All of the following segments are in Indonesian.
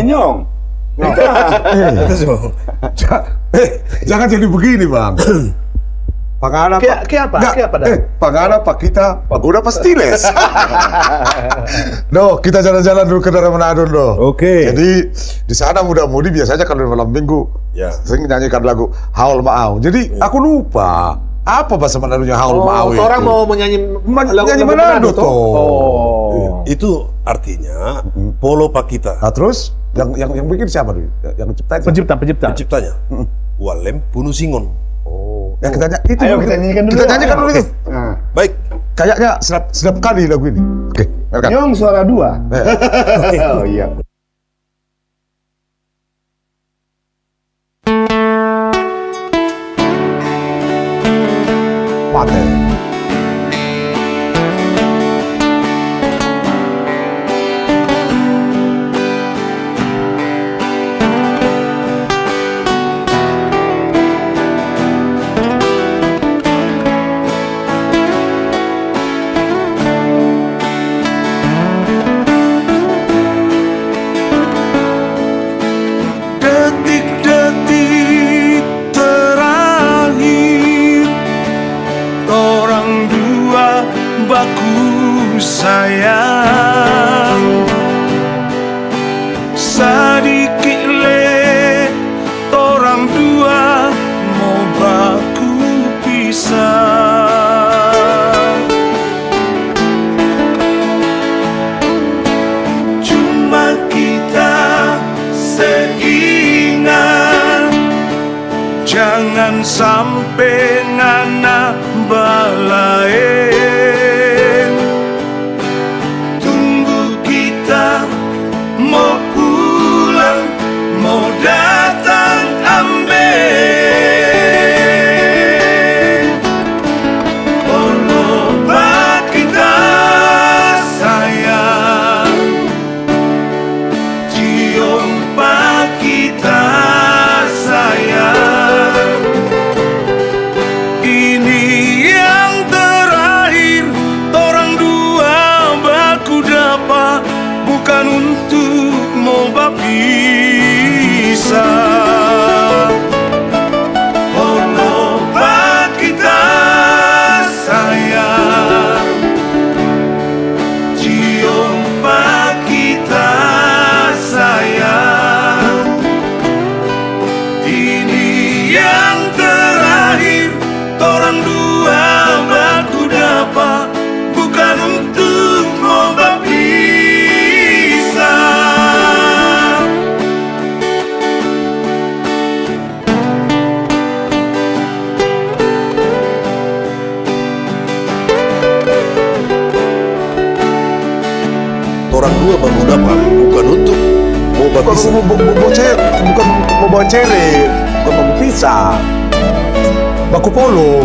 Nyong. Jangan jadi begini, Bang. Pangana Pangana Pak kita udah pasti les. No, kita jalan-jalan dulu ke daerah Manado, no. Oke. Jadi di sana muda-mudi biasanya kalau malam minggu sering nyanyikan lagu Haul Ma'au. Jadi aku lupa apa bahasa Manadonya Haul Ma'au itu. Orang mau menyanyi Manado tuh. Oh. Itu artinya Polo Pak kita. Nah, terus yang bikin siapa tuh? Yang ciptain? Penciptanya. Walem Punusingon. Oh, ya kita Ayo kita nyanyikan dulu. Kita nyanyikan dulu itu. Nah. Baik. Kayaknya sedap kali lagu ini. Oke, welcome. Nyong suara 2. Oh iya. Mate. Detik-detik terakhir, orang dua baku sayang. Sadikit le, orang dua mau baku pisah. Cuma kita seingat, jangan sampai ngana balain. Tunggu kita mau pulang, mau datang ambil. Obat kita sayang, cium pak kita sayang. Ini yang terakhir, orang dua baku dapat, bukan untuk mau berpisah. Obat kita sayang, cium pak kita sayang. Ini yang terakhir, orang dua baku dapat, bukan untuk mau berpisah. Orang dua baku dapat, bukan untuk mau berpisah. Bukan mau bawa cere, bukan mau pisah. Baku polo.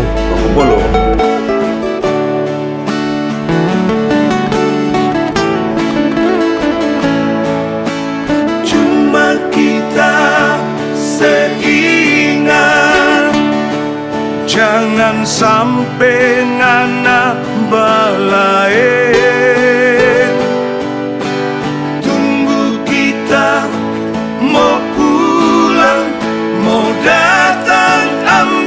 Cuma kita seingat, jangan sampai ngana balain. Tunggu kita mau pulang, mau datang ambil.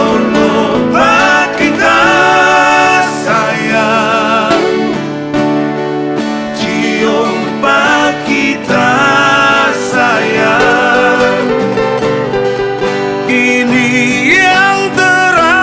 Obat kita sayang, cium pak kita sayang. Ini yang terakhir,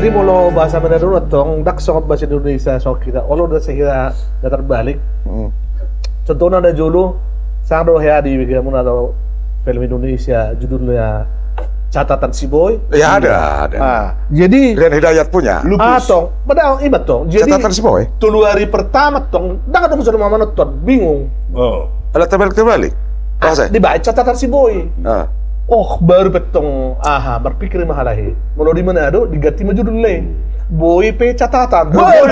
Jadi mau bahasa Manado tong dak sok bahasa Indonesia sok kita. Olo udah saya datar balik. Contohnya ada julu sado ya di bagaimana ada film Indonesia judulnya Catatan Si Boy. Ya ada. Jadi Rian Hidayat punya. tong, padahal ibat tong. Jadi Catatan Si Boy. 3 hari pertama tong, dak ada musuh mama nonton, bingung. Oh. Ada terbalik. Bahasa. Dibaca Catatan Si Boy. Ah. Oh, baru betong, berpikir mahalahi. Mau di Manado diganti maju dulu le. Boy pe catatan. Boy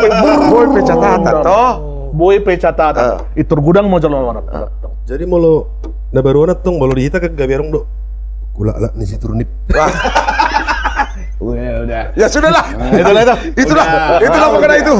pe catatan, toh. Boy pe catatan. Itu gudang mau jalan mana? Jadi mau lo na baru anak tong, mau lo dihita ke gabiarong do. Kula lah nih si turunip. Udah. Ya sudahlah. Itulah itu. Itulah mengenai itu.